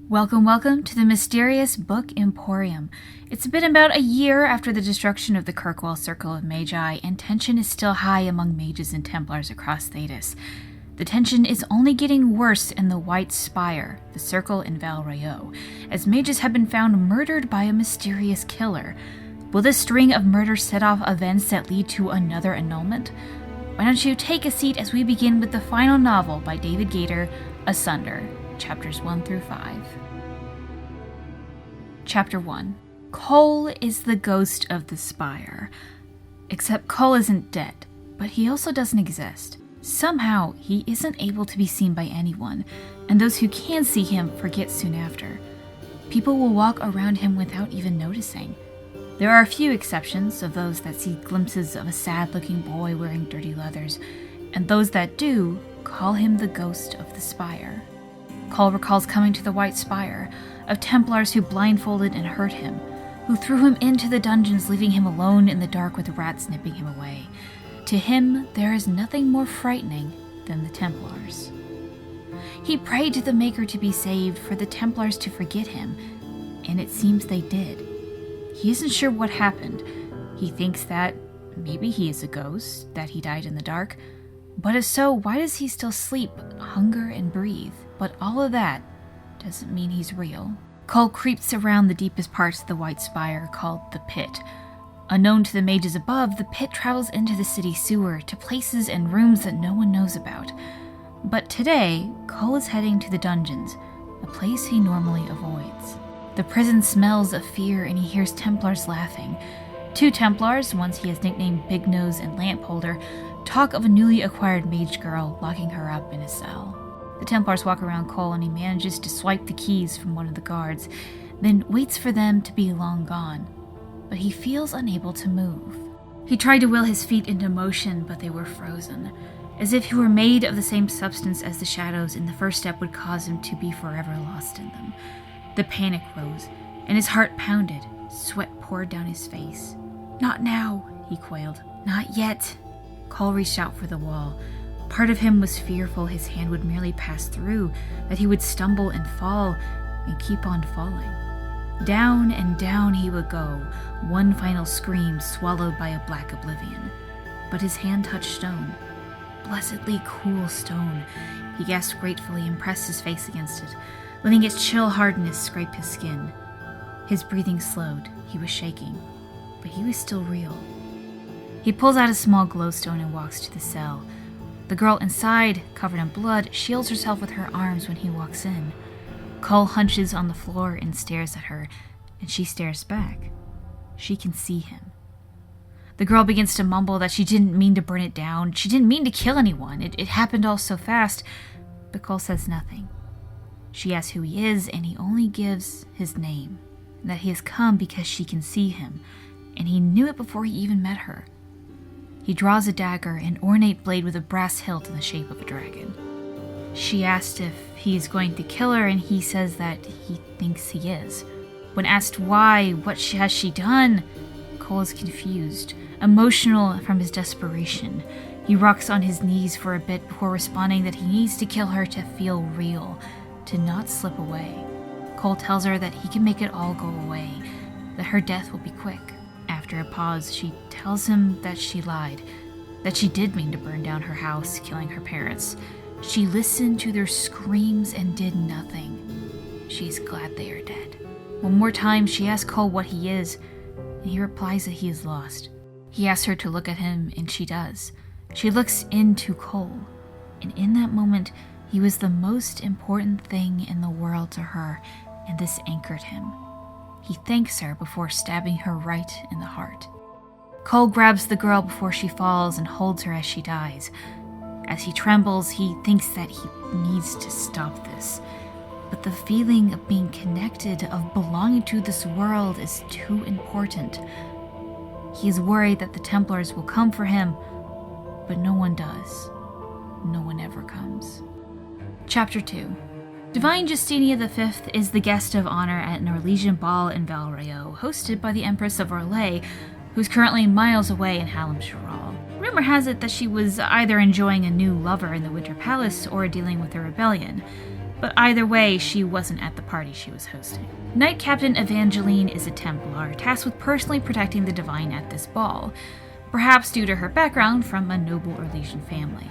Welcome to the mysterious Book Emporium. It's been about a year after the destruction of the Kirkwall Circle of Magi, and tension is still high among mages and Templars across Thedas. The tension is only getting worse in the White Spire, the circle in Val Rayo, as mages have been found murdered by a mysterious killer. Will this string of murders set off events that lead to another annulment? Why don't you take a seat as we begin with the final novel by David Gaider, Asunder. Chapters 1 through 5. Chapter 1. Cole is the ghost of the spire. Except Cole isn't dead, but he also doesn't exist. Somehow, he isn't able to be seen by anyone, and those who can see him forget soon after. People will walk around him without even noticing. There are a few exceptions of those that see glimpses of a sad-looking boy wearing dirty leathers, and those that do call him the ghost of the spire. Cole recalls coming to the White Spire, of Templars who blindfolded and hurt him, who threw him into the dungeons, leaving him alone in the dark with rats nipping him away. To him, there is nothing more frightening than the Templars. He prayed to the Maker to be saved, for the Templars to forget him, and it seems they did. He isn't sure what happened. He thinks that maybe he is a ghost, that he died in the dark. But if so, why does he still sleep, hunger, and breathe? But all of that doesn't mean he's real. Cole creeps around the deepest parts of the White Spire, called the Pit. Unknown to the mages above, the Pit travels into the city sewer, to places and rooms that no one knows about. But today, Cole is heading to the dungeons, a place he normally avoids. The prison smells of fear, and he hears Templars laughing. Two Templars, ones he has nicknamed Big Nose and Lampholder, talk of a newly acquired mage girl, locking her up in a cell. The Templars walk around Cole, and he manages to swipe the keys from one of the guards, then waits for them to be long gone. But he feels unable to move. He tried to will his feet into motion, but they were frozen, as if he were made of the same substance as the shadows, and the first step would cause him to be forever lost in them. The panic rose, and his heart pounded. Sweat poured down his face. "Not now," he quailed. "Not yet." Cole reached out for the wall. Part of him was fearful his hand would merely pass through, that he would stumble and fall, and keep on falling. Down and down he would go, one final scream swallowed by a black oblivion. But his hand touched stone. Blessedly cool stone. He gasped gratefully and pressed his face against it, letting its chill hardness scrape his skin. His breathing slowed. He was shaking, but he was still real. He pulls out a small glowstone and walks to the cell. The girl inside, covered in blood, shields herself with her arms when he walks in. Cole hunches on the floor and stares at her, and she stares back. She can see him. The girl begins to mumble that she didn't mean to burn it down. She didn't mean to kill anyone. It happened all so fast. But Cole says nothing. She asks who he is, and he only gives his name, and that he has come because she can see him, and he knew it before he even met her. He draws a dagger, an ornate blade with a brass hilt in the shape of a dragon. She asks if he is going to kill her, and he says that he thinks he is. When asked why, what has she done, Cole is confused, emotional from his desperation. He rocks on his knees for a bit before responding that he needs to kill her to feel real, to not slip away. Cole tells her that he can make it all go away, that her death will be quick. After a pause, she tells him that she lied, that she did mean to burn down her house, killing her parents. She listened to their screams and did nothing. She's glad they are dead. One more time, she asks Cole what he is, and he replies that he is lost. He asks her to look at him, and she does. She looks into Cole, and in that moment, he was the most important thing in the world to her, and this anchored him. He thanks her before stabbing her right in the heart. Cole grabs the girl before she falls and holds her as she dies. As he trembles, he thinks that he needs to stop this. But the feeling of being connected, of belonging to this world, is too important. He is worried that the Templars will come for him, but no one does. No one ever comes. Chapter 2. Divine Justinia V is the guest of honor at an Orlesian ball in Val Rayo, hosted by the Empress of Orlais, who's currently miles away in Halim-Sharal. Rumor has it that she was either enjoying a new lover in the Winter Palace or dealing with a rebellion. but either way, she wasn't at the party she was hosting. Knight Captain Evangeline is a Templar tasked with personally protecting the Divine at this ball, perhaps due to her background from a noble Orlesian family.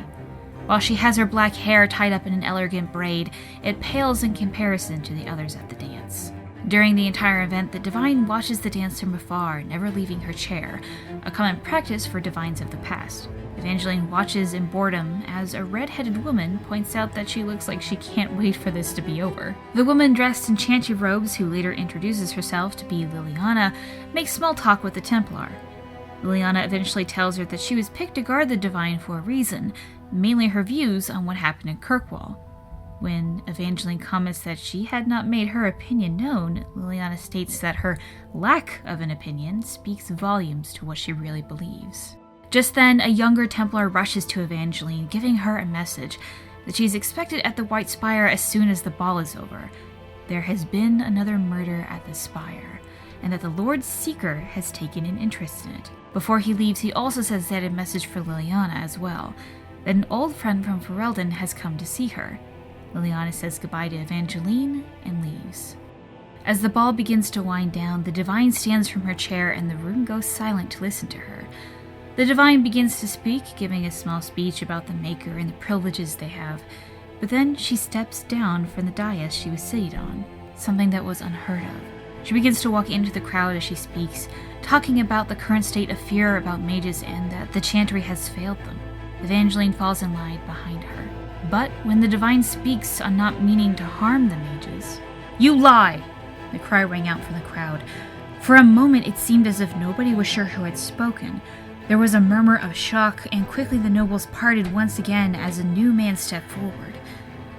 While she has her black hair tied up in an elegant braid, it pales in comparison to the others at the dance. During the entire event, the Divine watches the dance from afar, never leaving her chair, a common practice for Divines of the past. Evangeline watches in boredom as a red-headed woman points out that she looks like she can't wait for this to be over. The woman dressed in chanty robes, who later introduces herself to be Liliana, makes small talk with the Templar. Liliana eventually tells her that she was picked to guard the Divine for a reason, mainly her views on what happened in Kirkwall. When Evangeline comments that she had not made her opinion known, Liliana states that her lack of an opinion speaks volumes to what she really believes. Just then, a younger Templar rushes to Evangeline, giving her a message that she is expected at the White Spire as soon as the ball is over. There has been another murder at the Spire, and that the Lord Seeker has taken an interest in it. Before he leaves, he also says that a message for Liliana as well, that an old friend from Ferelden has come to see her. Liliana says goodbye to Evangeline and leaves. As the ball begins to wind down, the Divine stands from her chair and the room goes silent to listen to her. The Divine begins to speak, giving a small speech about the Maker and the privileges they have, but then she steps down from the dais she was seated on, something that was unheard of. She begins to walk into the crowd as she speaks, talking about the current state of fear about mages and that the chantry has failed them. Evangeline falls in line behind her. But when the Divine speaks on not meaning to harm the mages, "You lie!" the cry rang out from the crowd. For a moment it seemed as if nobody was sure who had spoken. There was a murmur of shock, and quickly the nobles parted once again as a new man stepped forward.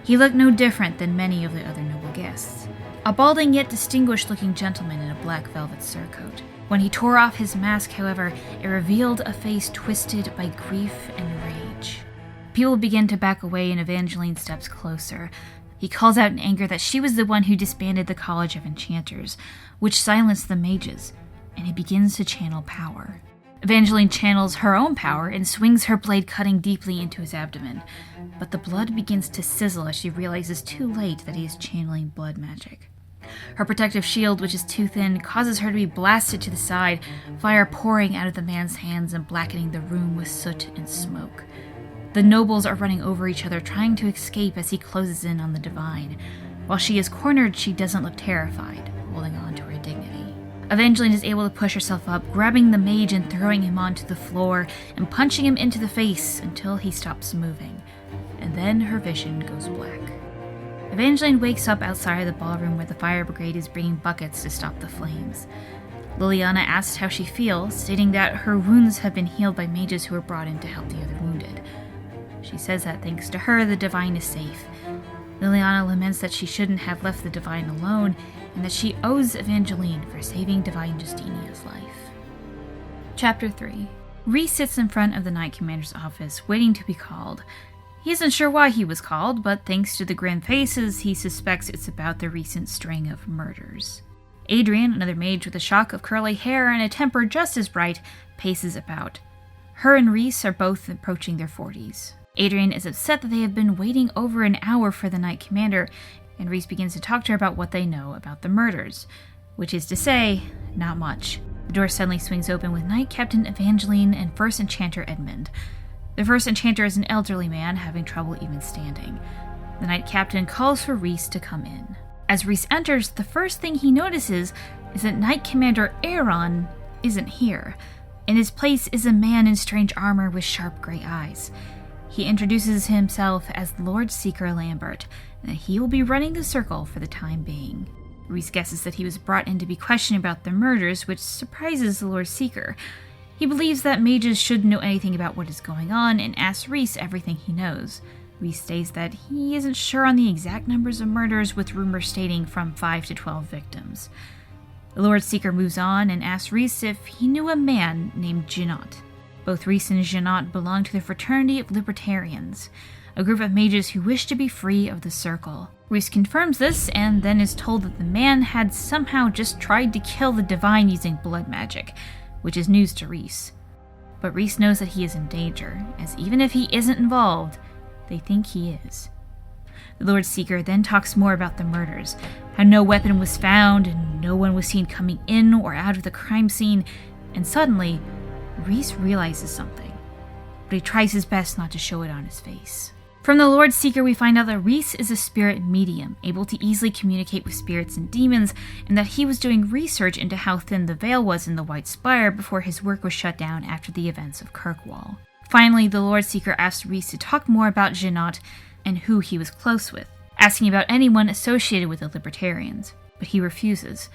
He looked no different than many of the other noble guests. A balding yet distinguished-looking gentleman in a black velvet surcoat. When he tore off his mask, however, it revealed a face twisted by grief and rage. People begin to back away and Evangeline steps closer. He calls out in anger that she was the one who disbanded the College of Enchanters, which silenced the mages, and he begins to channel power. Evangeline channels her own power and swings her blade, cutting deeply into his abdomen. But the blood begins to sizzle as she realizes too late that he is channeling blood magic. Her protective shield, which is too thin, causes her to be blasted to the side, fire pouring out of the man's hands and blackening the room with soot and smoke. The nobles are running over each other, trying to escape as he closes in on the Divine. While she is cornered, she doesn't look terrified, holding on to her dignity. Evangeline is able to push herself up, grabbing the mage and throwing him onto the floor and punching him into the face until he stops moving. And then her vision goes black. Evangeline wakes up outside of the ballroom where the fire brigade is bringing buckets to stop the flames. Liliana asks how she feels, stating that her wounds have been healed by mages who were brought in to help the other wounded. She says that thanks to her, the Divine is safe. Liliana laments that she shouldn't have left the Divine alone, and that she owes Evangeline for saving Divine Justinia's life. Chapter 3. Rhys sits in front of the Knight Commander's office, waiting to be called. He isn't sure why he was called, but thanks to the grim faces, he suspects it's about the recent string of murders. Adrian, another mage with a shock of curly hair and a temper just as bright, paces about. Her and Rhys are both approaching their 40s. Adrian is upset that they have been waiting over an hour for the Knight Commander, and Rhys begins to talk to her about what they know about the murders, which is to say, not much. The door suddenly swings open with Knight Captain Evangeline and First Enchanter Edmund. The First Enchanter is an elderly man having trouble even standing. The Knight Captain calls for Rhys to come in. As Rhys enters, the first thing he notices is that Knight Commander Aaron isn't here. In his place is a man in strange armor with sharp gray eyes. He introduces himself as Lord Seeker Lambert, and that he will be running the circle for the time being. Rhys guesses that he was brought in to be questioned about the murders, which surprises the Lord Seeker. He believes that mages shouldn't know anything about what is going on, and asks Rhys everything he knows. Rhys states that he isn't sure on the exact numbers of murders, with rumors stating from 5 to 12 victims. The Lord Seeker moves on and asks Rhys if he knew a man named Janot. Both Rhys and Janot belong to the Fraternity of Libertarians, a group of mages who wish to be free of the Circle. Rhys confirms this, and then is told that the man had somehow just tried to kill the Divine using blood magic, which is news to Rhys. But Rhys knows that he is in danger, as even if he isn't involved, they think he is. The Lord Seeker then talks more about the murders, how no weapon was found and no one was seen coming in or out of the crime scene, and suddenly, Reese realizes something, but he tries his best not to show it on his face. From the Lord Seeker, we find out that Reese is a spirit medium, able to easily communicate with spirits and demons, and that he was doing research into how thin the veil was in the White Spire before his work was shut down after the events of Kirkwall. Finally, the Lord Seeker asked Reese to talk more about Jeanot and who he was close with, asking about anyone associated with the Libertarians, but he refuses.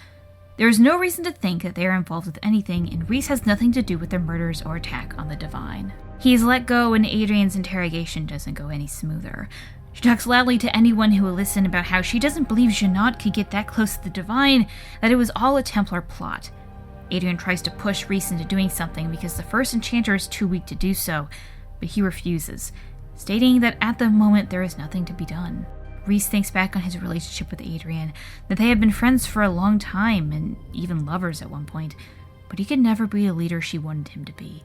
There is no reason to think that they are involved with anything, and Reese has nothing to do with their murders or attack on the Divine. He is let go, and Adrian's interrogation doesn't go any smoother. She talks loudly to anyone who will listen about how she doesn't believe Jeanot could get that close to the Divine, that it was all a Templar plot. Adrian tries to push Reese into doing something because the first enchanter is too weak to do so, but he refuses, stating that at the moment there is nothing to be done. Reese thinks back on his relationship with Adrian, that they had been friends for a long time, and even lovers at one point, but he could never be the leader she wanted him to be,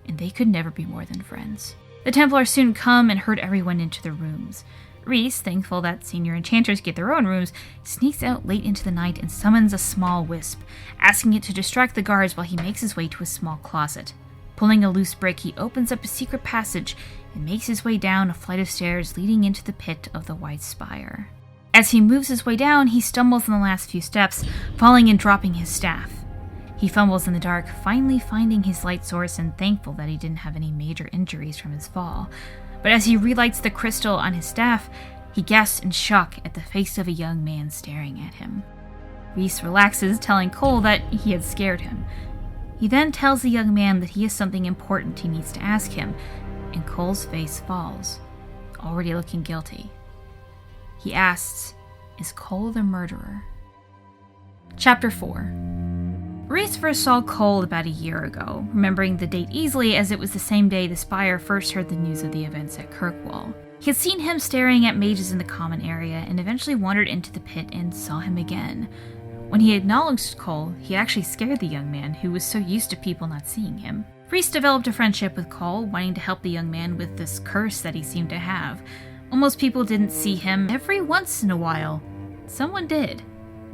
and they could never be more than friends. The Templars soon come and herd everyone into their rooms. Reese, thankful that senior enchanters get their own rooms, sneaks out late into the night and summons a small wisp, asking it to distract the guards while he makes his way to a small closet. Pulling a loose brick, he opens up a secret passage and makes his way down a flight of stairs leading into the pit of the White Spire. As he moves his way down, he stumbles in the last few steps, falling and dropping his staff. He fumbles in the dark, finally finding his light source and thankful that he didn't have any major injuries from his fall. But as he relights the crystal on his staff, he gasps in shock at the face of a young man staring at him. Reese relaxes, telling Cole that he had scared him. He then tells the young man that he has something important he needs to ask him, and Cole's face falls, already looking guilty. He asks, "Is Cole the murderer?" Chapter 4. Reese first saw Cole about a year ago, remembering the date easily as it was the same day the Spire first heard the news of the events at Kirkwall. He had seen him staring at mages in the common area and eventually wandered into the pit and saw him again. When he acknowledged Cole, he actually scared the young man, who was so used to people not seeing him. Reese developed a friendship with Cole, wanting to help the young man with this curse that he seemed to have. Most people didn't see him. Every once in a while, someone did,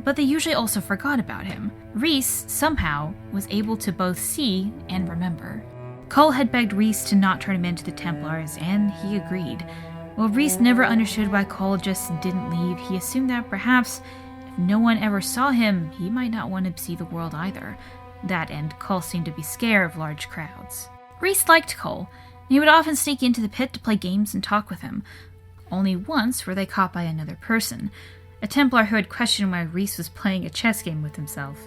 but they usually also forgot about him. Reese, somehow, was able to both see and remember. Cole had begged Reese to not turn him into the Templars, and he agreed. While Reese never understood why Cole just didn't leave, he assumed that perhaps, if no one ever saw him, he might not want to see the world either. That and Cole seemed to be scared of large crowds. Reese liked Cole. He would often sneak into the pit to play games and talk with him. Only once were they caught by another person, a Templar who had questioned why Reese was playing a chess game with himself.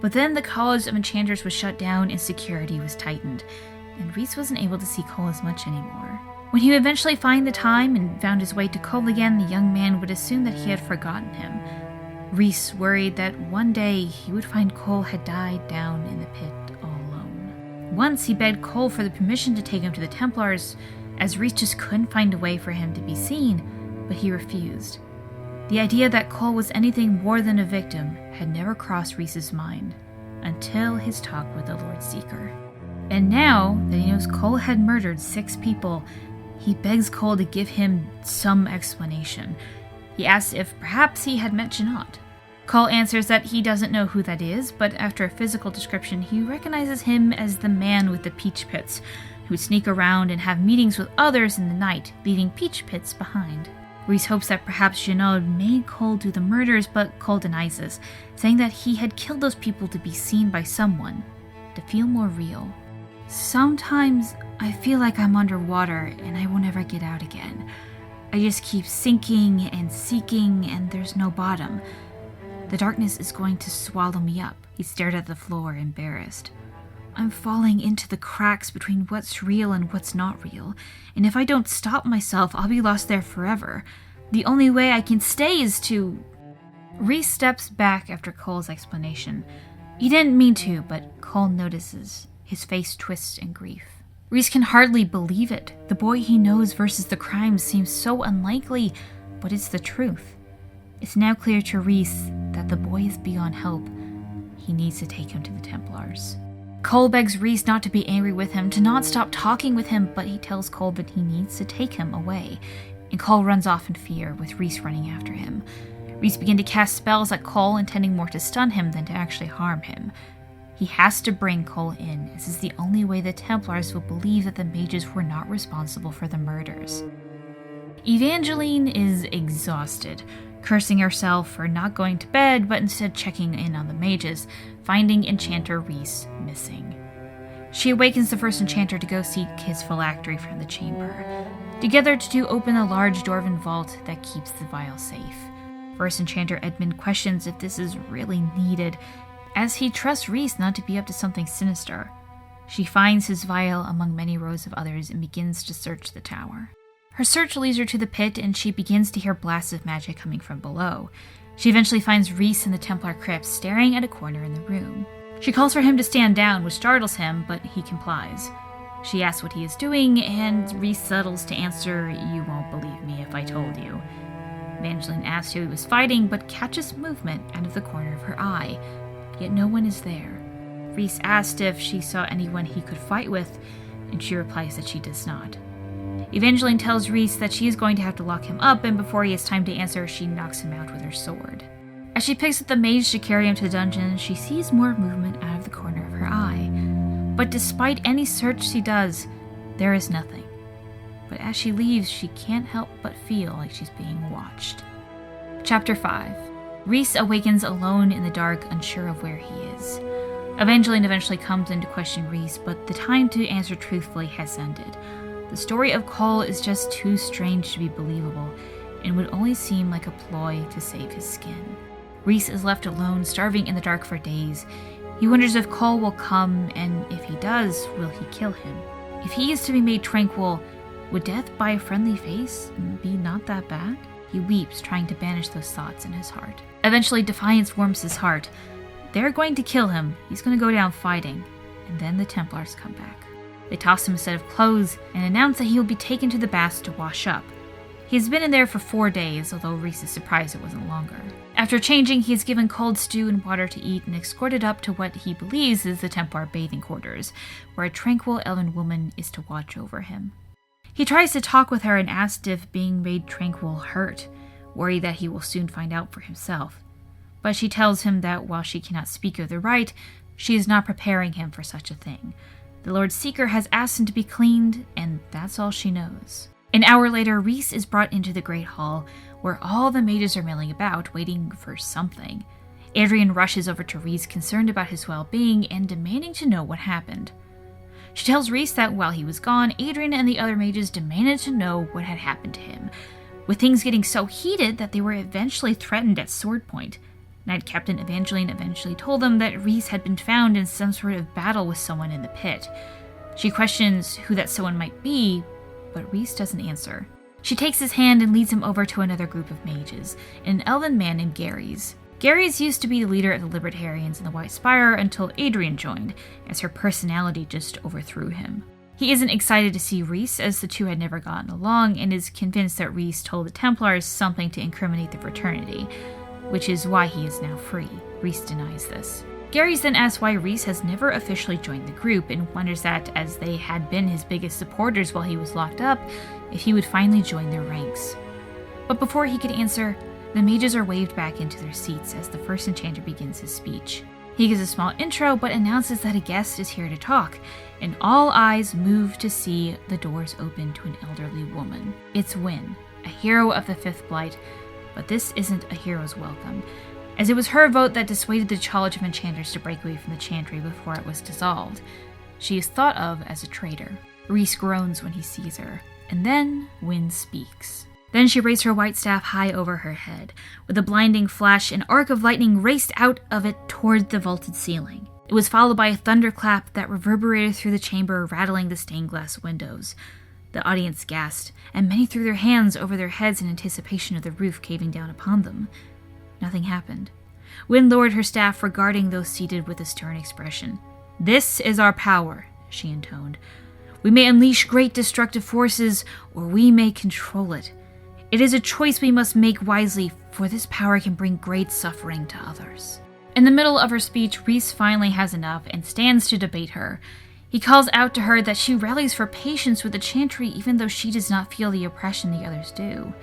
But then the College of Enchanters was shut down and security was tightened, and Reese wasn't able to see Cole as much anymore. When he would eventually find the time and found his way to Cole again, the young man would assume that he had forgotten him. Reese worried that one day he would find Cole had died down in the pit all alone. Once he begged Cole for the permission to take him to the Templars, as Reese just couldn't find a way for him to be seen, but he refused. The idea that Cole was anything more than a victim had never crossed Reese's mind, until his talk with the Lord Seeker. And now that he knows Cole had murdered 6 people, he begs Cole to give him some explanation. He asks if perhaps he had met Jeanot. Cole answers that he doesn't know who that is, but after a physical description, he recognizes him as the man with the peach pits, who would sneak around and have meetings with others in the night, leaving peach pits behind. Reese hopes that perhaps Jeanot made Cole do the murders, but Cole denies this, saying that he had killed those people to be seen by someone, to feel more real. "Sometimes I feel like I'm underwater and I will never get out again. I just keep sinking and seeking and there's no bottom. The darkness is going to swallow me up." He stared at the floor, embarrassed. "I'm falling into the cracks between what's real and what's not real, and if I don't stop myself, I'll be lost there forever. The only way I can stay is to..." Reese steps back after Cole's explanation. He didn't mean to, but Cole notices. His face twists in grief. Reese can hardly believe it. The boy he knows versus the crime seems so unlikely, but it's the truth. It's now clear to Reese that the boy is beyond help. He needs to take him to the Templars. Cole begs Reese not to be angry with him, to not stop talking with him, but he tells Cole that he needs to take him away. and Cole runs off in fear, with Rhys running after him. Rhys begins to cast spells at Cole, intending more to stun him than to actually harm him. He has to bring Cole in, as is the only way the Templars will believe that the mages were not responsible for the murders. Evangeline is exhausted, cursing herself for not going to bed but instead checking in on the mages, finding Enchanter Rhys missing. She awakens the first enchanter to go seek his phylactery from the chamber. Together, the two open a large dwarven vault that keeps the vial safe. First enchanter Edmund questions if this is really needed, as he trusts Rhys not to be up to something sinister. She finds his vial among many rows of others and begins to search the tower. Her search leads her to the pit, and she begins to hear blasts of magic coming from below. She eventually finds Rhys in the Templar crypt, staring at a corner in the room. She calls for him to stand down, which startles him, but he complies. She asks what he is doing, and Rhys settles to answer, "You won't believe me if I told you." Evangeline asks who he was fighting, but catches movement out of the corner of her eye. Yet no one is there. Rhys asked if she saw anyone he could fight with, and she replies that she does not. Evangeline tells Rhys that she is going to have to lock him up, and before he has time to answer, she knocks him out with her sword. As she picks up the mage to carry him to the dungeon, she sees more movement out of the corner of her eye. But despite any search she does, there is nothing. But as she leaves, she can't help but feel like she's being watched. Chapter 5. Rhys awakens alone in the dark, unsure of where he is. Evangeline eventually comes in to question Rhys, but the time to answer truthfully has ended. The story of Cole is just too strange to be believable, and would only seem like a ploy to save his skin. Rhys is left alone, starving in the dark for days. He wonders if Cole will come, and if he does, will he kill him? If he is to be made tranquil, would death by a friendly face be not that bad? He weeps, trying to banish those thoughts in his heart. Eventually, defiance warms his heart. They're going to kill him. He's going to go down fighting. And then the Templars come back. They toss him a set of clothes and announce that he will be taken to the baths to wash up. He has been in there for 4 days, although Rhys is surprised it wasn't longer. After changing, he is given cold stew and water to eat and escorted up to what he believes is the Templar bathing quarters, where a tranquil elven woman is to watch over him. He tries to talk with her and asks if being made tranquil hurt, worried that he will soon find out for himself. But she tells him that while she cannot speak of the rite, she is not preparing him for such a thing. The Lord Seeker has asked him to be cleaned, and that's all she knows. An hour later, Rhys is brought into the Great Hall, where all the mages are milling about, waiting for something. Adrian rushes over to Rhys, concerned about his well-being and demanding to know what happened. She tells Rhys that while he was gone, Adrian and the other mages demanded to know what had happened to him, with things getting so heated that they were eventually threatened at sword point. Knight Captain Evangeline eventually told them that Rhys had been found in some sort of battle with someone in the pit. She questions who that someone might be, but Rhys doesn't answer. She takes his hand and leads him over to another group of mages, an elven man named Garys. Garys used to be the leader of the Libertarians in the White Spire until Adrian joined, as her personality just overthrew him. He isn't excited to see Rhys, as the two had never gotten along, and is convinced that Rhys told the Templars something to incriminate the fraternity, which is why he is now free. Rhys denies this. Garys then asks why Rhys has never officially joined the group, and wonders that, as they had been his biggest supporters while he was locked up, if he would finally join their ranks. But before he could answer, the mages are waved back into their seats as the first enchanter begins his speech. He gives a small intro, but announces that a guest is here to talk, and all eyes move to see the doors open to an elderly woman. It's Wynne, a hero of the Fifth Blight, but this isn't a hero's welcome, as it was her vote that dissuaded the College of Enchanters to break away from the Chantry before it was dissolved. She is thought of as a traitor. Rhys groans when he sees her, and then Wynne speaks. Then she raised her white staff high over her head. With a blinding flash, an arc of lightning raced out of it toward the vaulted ceiling. It was followed by a thunderclap that reverberated through the chamber, rattling the stained glass windows. The audience gasped, and many threw their hands over their heads in anticipation of the roof caving down upon them. Nothing happened. Wynne lowered her staff, regarding those seated with a stern expression. "This is our power," she intoned. "We may unleash great destructive forces, or we may control it. It is a choice we must make wisely, for this power can bring great suffering to others." In the middle of her speech, Rhys finally has enough and stands to debate her. He calls out to her that she rallies for patience with the chantry even though she does not feel the oppression the others do.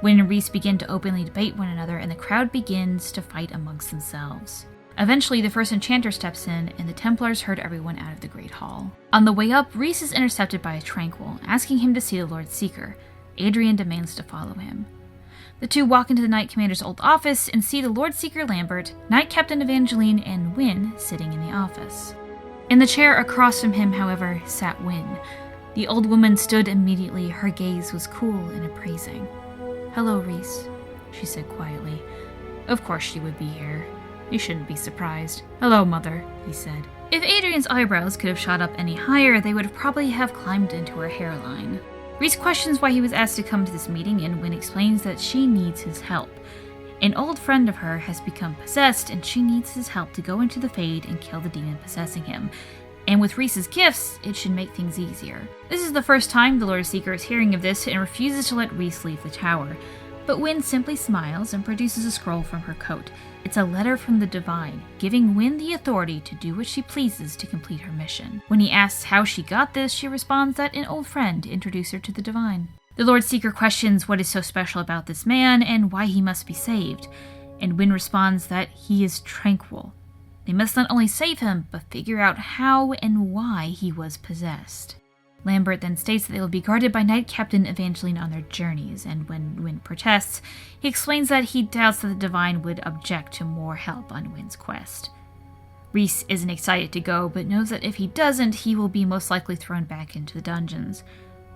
Wynne and Rhys begin to openly debate one another, and the crowd begins to fight amongst themselves. Eventually, the first enchanter steps in, and the Templars herd everyone out of the Great Hall. On the way up, Rhys is intercepted by a Tranquil, asking him to see the Lord Seeker. Adrian demands to follow him. The two walk into the Knight Commander's old office and see the Lord Seeker Lambert, Knight Captain Evangeline, and Wynne sitting in the office. In the chair across from him, however, sat Wynne. The old woman stood immediately, her gaze was cool and appraising. "Hello, Rhys," she said quietly. Of course she would be here. You shouldn't be surprised. "Hello, Mother," he said. If Adrian's eyebrows could have shot up any higher, they would probably have climbed into her hairline. Rhys questions why he was asked to come to this meeting, and Wynne explains that she needs his help. An old friend of her has become possessed, and she needs his help to go into the Fade and kill the demon possessing him. And with Rhys's gifts, it should make things easier. This is the first time the Lord Seeker is hearing of this and refuses to let Rhys leave the tower. But Wynne simply smiles and produces a scroll from her coat. It's a letter from the Divine, giving Wynne the authority to do what she pleases to complete her mission. When he asks how she got this, she responds that an old friend introduced her to the Divine. The Lord Seeker questions what is so special about this man and why he must be saved, and Wynne responds that he is tranquil. They must not only save him, but figure out how and why he was possessed. Lambert then states that they will be guarded by Knight Captain Evangeline on their journeys, and when Wynne protests, he explains that he doubts that the Divine would object to more help on Wynne's quest. Rhys isn't excited to go, but knows that if he doesn't, he will be most likely thrown back into the dungeons.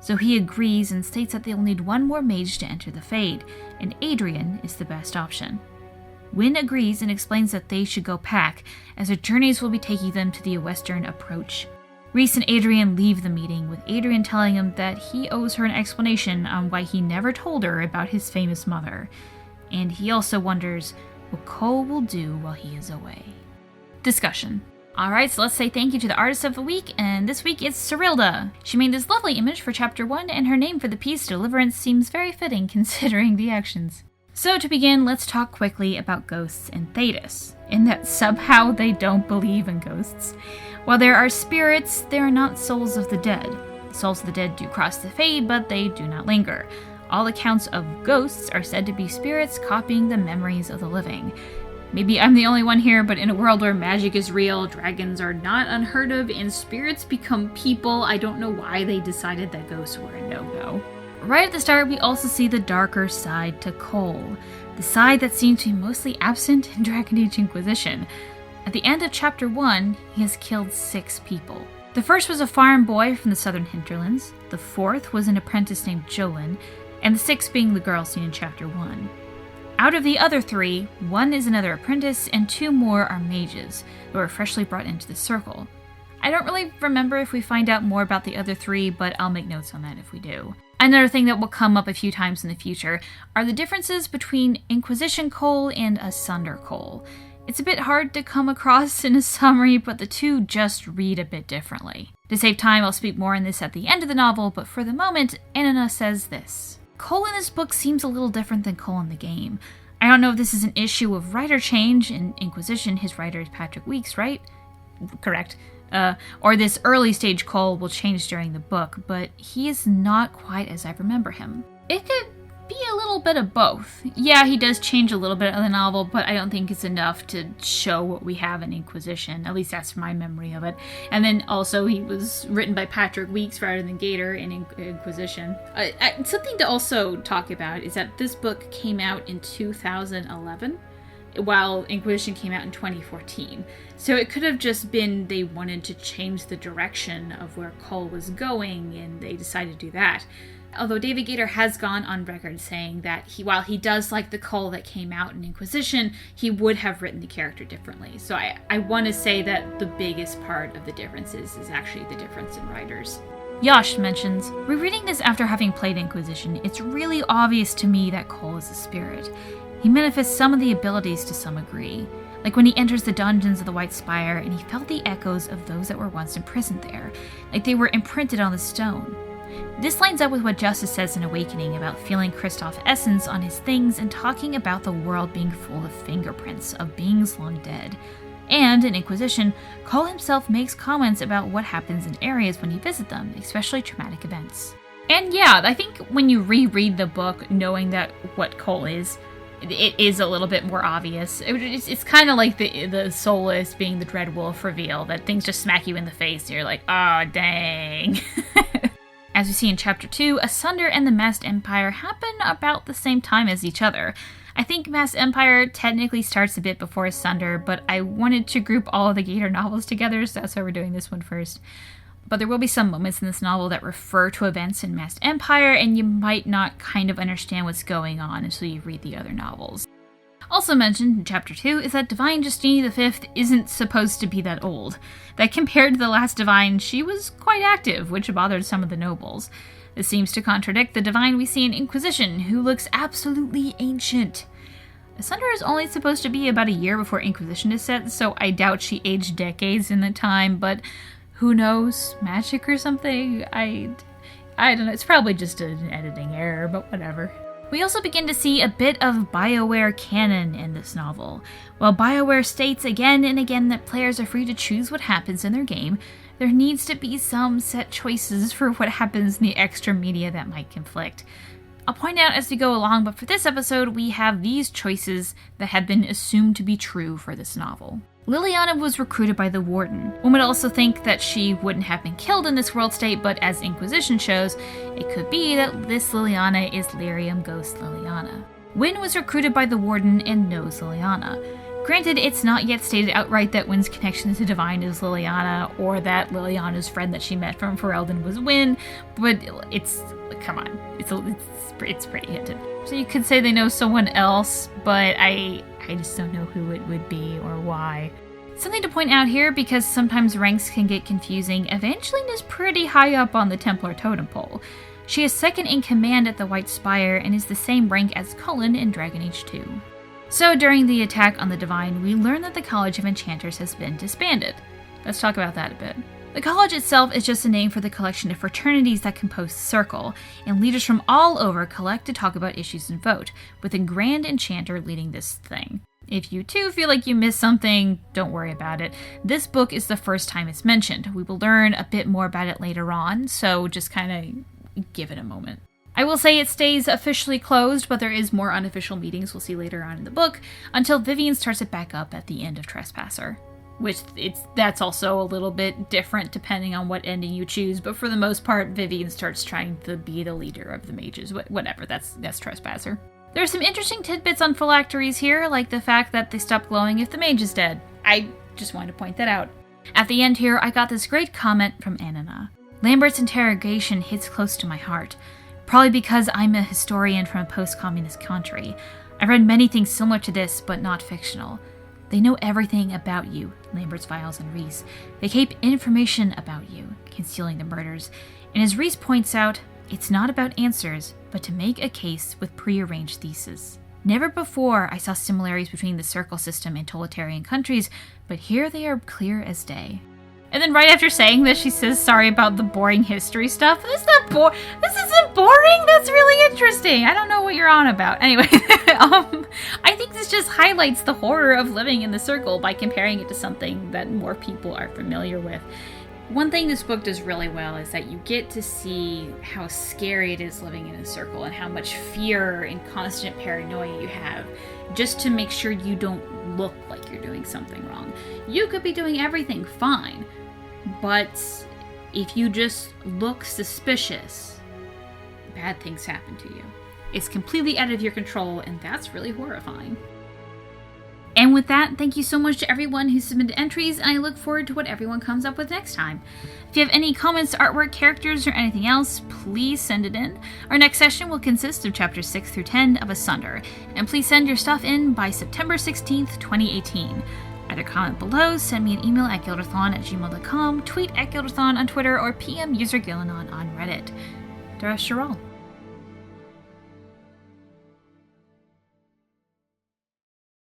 So he agrees and states that they'll need one more mage to enter the Fade, and Adrian is the best option. Wynne agrees and explains that they should go pack, as their journeys will be taking them to the western approach. Rhys and Adrian leave the meeting, with Adrian telling him that he owes her an explanation on why he never told her about his famous mother, and he also wonders what Cole will do while he is away. Discussion. Alright, so let's say thank you to the artist of the week, and this week it's Cyrilda. She made this lovely image for Chapter 1, and her name for the piece, Deliverance, seems very fitting considering the actions. So to begin, let's talk quickly about ghosts and Thetis, in that somehow they don't believe in ghosts. While there are spirits, they are not souls of the dead. The souls of the dead do cross the Fade, but they do not linger. All accounts of ghosts are said to be spirits copying the memories of the living. Maybe I'm the only one here, but in a world where magic is real, dragons are not unheard of, and spirits become people, I don't know why they decided that ghosts were a no-go. Right at the start, we also see the darker side to Cole, the side that seems to be mostly absent in Dragon Age Inquisition. At the end of Chapter 1, he has killed 6 people. The first was a farm boy from the southern hinterlands, the fourth was an apprentice named Jolin, and the sixth being the girl seen in Chapter 1. Out of the other 3, 1 is another apprentice, and 2 more are mages, who were freshly brought into the circle. I don't really remember if we find out more about the other 3, but I'll make notes on that if we do. Another thing that will come up a few times in the future are the differences between Inquisition Cole and Asunder Cole. It's a bit hard to come across in a summary, but the two just read a bit differently. To save time, I'll speak more on this at the end of the novel, but for the moment, Anana says this. Cole in this book seems a little different than Cole in the game. I don't know if this is an issue of writer change. In Inquisition, his writer is Patrick Weeks, right? Correct. Or this early stage Cole will change during the book, but he is not quite as I remember him. It could be a little bit of both. Yeah, he does change a little bit of the novel, but I don't think it's enough to show what we have in Inquisition. At least that's my memory of it. And then also he was written by Patrick Weeks rather than Gaider in Inquisition. Something to also talk about is that this book came out in 2011. While Inquisition came out in 2014. So it could have just been they wanted to change the direction of where Cole was going, and they decided to do that. Although David Gaider has gone on record saying that while he does like the Cole that came out in Inquisition, he would have written the character differently. So I want to say that the biggest part of the differences is actually the difference in writers. Yash mentions, rereading this after having played Inquisition, it's really obvious to me that Cole is a spirit. He manifests some of the abilities to some degree, like when he enters the dungeons of the White Spire and he felt the echoes of those that were once imprisoned there, like they were imprinted on the stone. This lines up with what Justice says in Awakening about feeling Kristoff's essence on his things and talking about the world being full of fingerprints of beings long dead. And in Inquisition, Cole himself makes comments about what happens in areas when you visit them, especially traumatic events. And yeah, I think when you reread the book, knowing that what Cole is, it is a little bit more obvious. It's kind of like the Soulless being the Dread Wolf reveal, that things just smack you in the face and you're like, oh, dang. As we see in Chapter 2, Asunder and the Masked Empire happen about the same time as each other. I think Masked Empire technically starts a bit before Asunder, but I wanted to group all of the Gaider novels together, so that's why we're doing this one first. But there will be some moments in this novel that refer to events in Masked Empire, and you might not kind of understand what's going on until you read the other novels. Also mentioned in Chapter 2 is that Divine Justini V isn't supposed to be that old. That compared to the last Divine, she was quite active, which bothered some of the nobles. This seems to contradict the Divine we see in Inquisition, who looks absolutely ancient. Asunder is only supposed to be about a year before Inquisition is set, so I doubt she aged decades in the time, but who knows? Magic or something? I don't know, it's probably just an editing error, but whatever. We also begin to see a bit of BioWare canon in this novel. While BioWare states again and again that players are free to choose what happens in their game, there needs to be some set choices for what happens in the extra media that might conflict. I'll point out as we go along, but for this episode, we have these choices that have been assumed to be true for this novel. Liliana was recruited by the Warden. One would also think that she wouldn't have been killed in this world state, but as Inquisition shows, it could be that this Liliana is Lyrium Ghost Liliana. Wynne was recruited by the Warden and knows Liliana. Granted, it's not yet stated outright that Wynne's connection to Divine is Liliana, or that Liliana's friend that she met from Ferelden was Wynne, but come on, it's pretty hinted. So you could say they know someone else, but I just don't know who it would be or why. Something to point out here, because sometimes ranks can get confusing, Evangeline is pretty high up on the Templar totem pole. She is second in command at the White Spire and is the same rank as Cullen in Dragon Age 2. So during the attack on the Divine, we learn that the College of Enchanters has been disbanded. Let's talk about that a bit. The college itself is just a name for the collection of fraternities that compose the Circle, and leaders from all over collect to talk about issues and vote, with a Grand Enchanter leading this thing. If you too feel like you missed something, don't worry about it. This book is the first time it's mentioned. We will learn a bit more about it later on, so just kind of give it a moment. I will say it stays officially closed, but there is more unofficial meetings we'll see later on in the book, until Vivian starts it back up at the end of Trespasser. Which, that's also a little bit different depending on what ending you choose, but for the most part, Vivian starts trying to be the leader of the mages. Whatever, that's Trespasser. There are some interesting tidbits on phylacteries here, like the fact that they stop glowing if the mage is dead. I just wanted to point that out. At the end here, I got this great comment from Anina. Lambert's interrogation hits close to my heart. Probably because I'm a historian from a post-communist country. I've read many things similar to this, but not fictional. They know everything about you, Lambert's Vials and Reese. They keep information about you, concealing the murders. And as Reese points out, it's not about answers, but to make a case with prearranged theses. Never before I saw similarities between the Circle system and totalitarian countries, but here they are clear as day. And then right after saying this, she says sorry about the boring history stuff. This isn't boring. That's really interesting. I don't know what you're on about. Anyway, I think this just highlights the horror of living in the Circle by comparing it to something that more people are familiar with. One thing this book does really well is that you get to see how scary it is living in a Circle and how much fear and constant paranoia you have, just to make sure you don't look like you're doing something wrong. You could be doing everything fine, but if you just look suspicious, bad things happen to you. It's completely out of your control, and that's really horrifying. And with that, thank you so much to everyone who submitted entries, and I look forward to what everyone comes up with next time. If you have any comments, artwork, characters, or anything else, please send it in. Our next session will consist of chapters 6 through 10 of Asunder, and please send your stuff in by September 16th, 2018. Either comment below, send me an email at gilderthon@gmail.com, tweet at gilderthon on Twitter, or PM user Gillanon on Reddit. Dara Shiral.